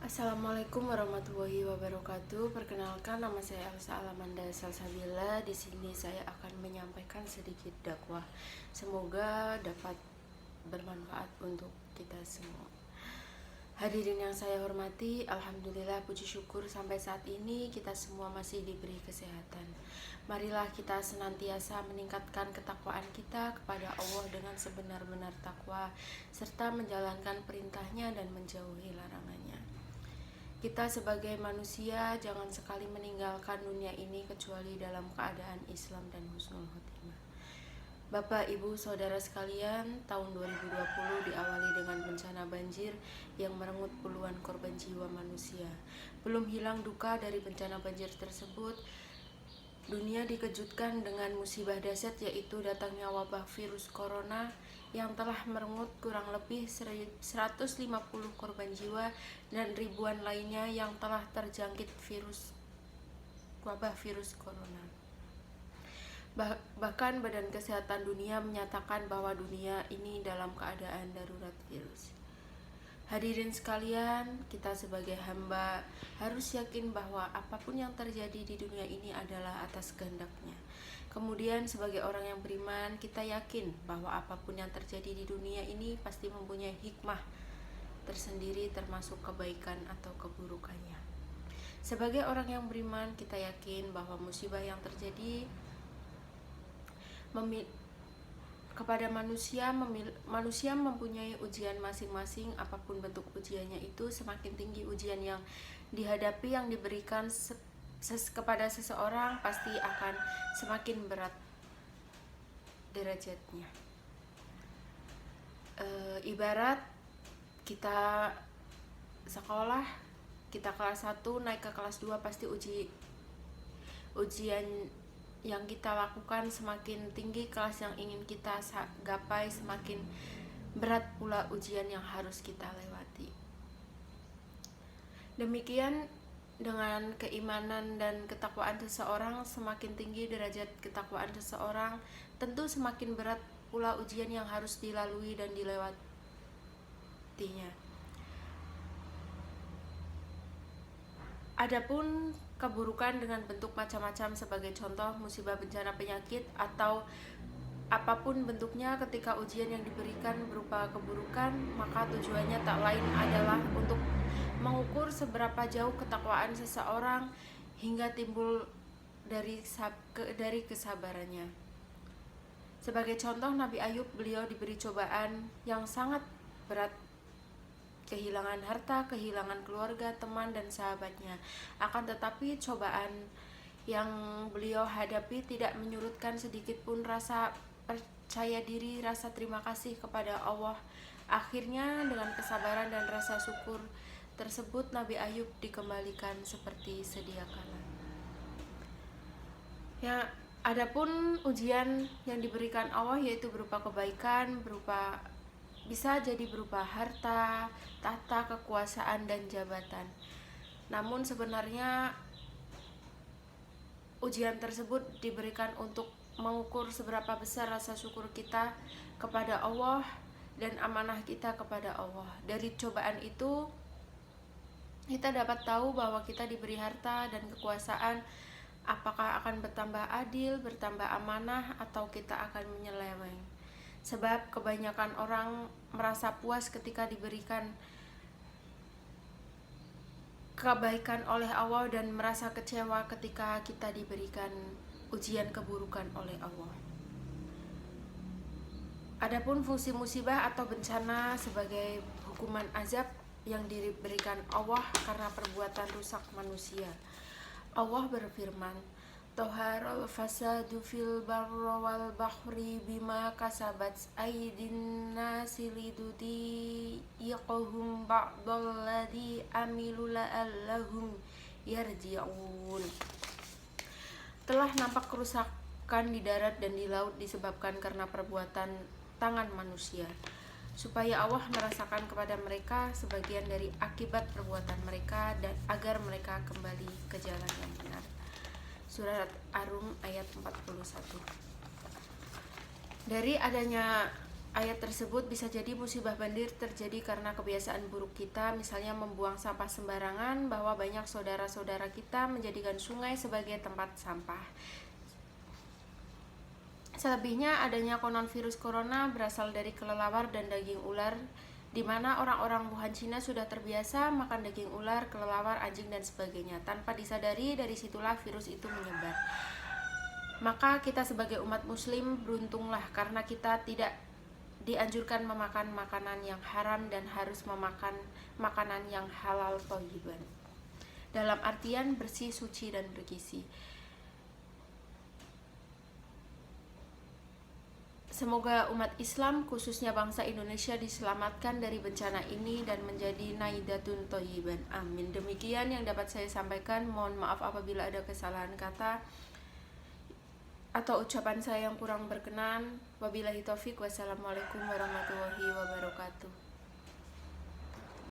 Assalamualaikum warahmatullahi wabarakatuh. Perkenalkan, nama saya Elsa Alamanda Salsabila. Di sini saya akan menyampaikan sedikit dakwah. Semoga dapat bermanfaat untuk kita semua. Hadirin yang saya hormati, alhamdulillah puji syukur sampai saat ini kita semua masih diberi kesehatan. Marilah kita senantiasa meningkatkan ketakwaan kita kepada Allah dengan sebenar-benar takwa, serta menjalankan perintahnya dan menjauhi larangannya. Kita sebagai manusia jangan sekali meninggalkan dunia ini kecuali dalam keadaan Islam dan husnul khotimah. Bapak, Ibu, Saudara sekalian, tahun 2020 diawali dengan bencana banjir yang merenggut puluhan korban jiwa manusia. Belum hilang duka dari bencana banjir tersebut, dunia dikejutkan dengan musibah dahsyat, yaitu datangnya wabah virus corona yang telah merenggut kurang lebih 150 korban jiwa dan ribuan lainnya yang telah terjangkit wabah virus corona. Bahkan Badan Kesehatan Dunia menyatakan bahwa dunia ini dalam keadaan darurat virus. Hadirin sekalian, kita sebagai hamba harus yakin bahwa apapun yang terjadi di dunia ini adalah atas kehendaknya. Kemudian sebagai orang yang beriman, kita yakin bahwa apapun yang terjadi di dunia ini pasti mempunyai hikmah tersendiri, termasuk kebaikan atau keburukannya. Sebagai orang yang beriman, kita yakin bahwa musibah yang terjadi kepada manusia mempunyai ujian masing-masing. Apapun bentuk ujiannya itu, semakin tinggi ujian yang dihadapi, yang diberikan kepada seseorang, pasti akan semakin berat derajatnya. Ibarat kita sekolah, kita kelas 1 naik ke kelas 2, pasti ujian yang kita lakukan semakin tinggi, kelas yang ingin kita gapai semakin berat pula ujian yang harus kita lewati. Demikian dengan keimanan dan ketakwaan seseorang, semakin tinggi derajat ketakwaan seseorang, tentu semakin berat pula ujian yang harus dilalui dan dilewatinya. Adapun keburukan dengan bentuk macam-macam, sebagai contoh musibah, bencana, penyakit, atau apapun bentuknya, ketika ujian yang diberikan berupa keburukan, maka tujuannya tak lain adalah untuk mengukur seberapa jauh ketakwaan seseorang hingga timbul dari kesabarannya. Sebagai contoh, Nabi Ayub, beliau diberi cobaan yang sangat berat, kehilangan harta, kehilangan keluarga, teman, dan sahabatnya. Akan tetapi cobaan yang beliau hadapi tidak menyurutkan sedikit pun rasa percaya diri, rasa terima kasih kepada Allah. Akhirnya dengan kesabaran dan rasa syukur tersebut, Nabi Ayub dikembalikan seperti sedia kala. Ya, adapun ujian yang diberikan Allah yaitu berupa kebaikan, bisa jadi berupa harta, tahta, kekuasaan, dan jabatan. Namun sebenarnya ujian tersebut diberikan untuk mengukur seberapa besar rasa syukur kita kepada Allah dan amanah kita kepada Allah. Dari cobaan itu kita dapat tahu bahwa kita diberi harta dan kekuasaan, apakah akan bertambah adil, bertambah amanah, atau kita akan menyeleweng. Sebab kebanyakan orang merasa puas ketika diberikan kebaikan oleh Allah dan merasa kecewa ketika kita diberikan ujian keburukan oleh Allah. Adapun fungsi musibah atau bencana sebagai hukuman azab yang diberikan Allah karena perbuatan rusak manusia. Allah berfirman, Toharul fasadu fil barri wal bahri bima kasabat aydin nasi lidudiqahum ba'dalladzi amilu la'allahum yarji'un. Telah nampak kerusakan di darat dan di laut disebabkan karena perbuatan tangan manusia, supaya Allah merasakan kepada mereka sebagian dari akibat perbuatan mereka dan agar mereka kembali ke jalan yang benar. Surat Ar-Rum ayat 41. Dari adanya ayat tersebut bisa jadi musibah banjir terjadi karena kebiasaan buruk kita, misalnya membuang sampah sembarangan, bahwa banyak saudara-saudara kita menjadikan sungai sebagai tempat sampah. Selebihnya, adanya konon virus corona berasal dari kelelawar dan daging ular, di mana orang-orang Wuhan, Cina sudah terbiasa makan daging ular, kelelawar, anjing, dan sebagainya. Tanpa disadari, dari situlah virus itu menyebar. Maka kita sebagai umat muslim beruntunglah karena kita tidak dianjurkan memakan makanan yang haram dan harus memakan makanan yang halal thayyiban. Dalam artian bersih, suci, dan bergizi. Semoga umat Islam, khususnya bangsa Indonesia, diselamatkan dari bencana ini dan menjadi naidatun thayyiban. Amin. Demikian yang dapat saya sampaikan. Mohon maaf apabila ada kesalahan kata atau ucapan saya yang kurang berkenan. Wabillahi taufik. Wassalamualaikum warahmatullahi wabarakatuh.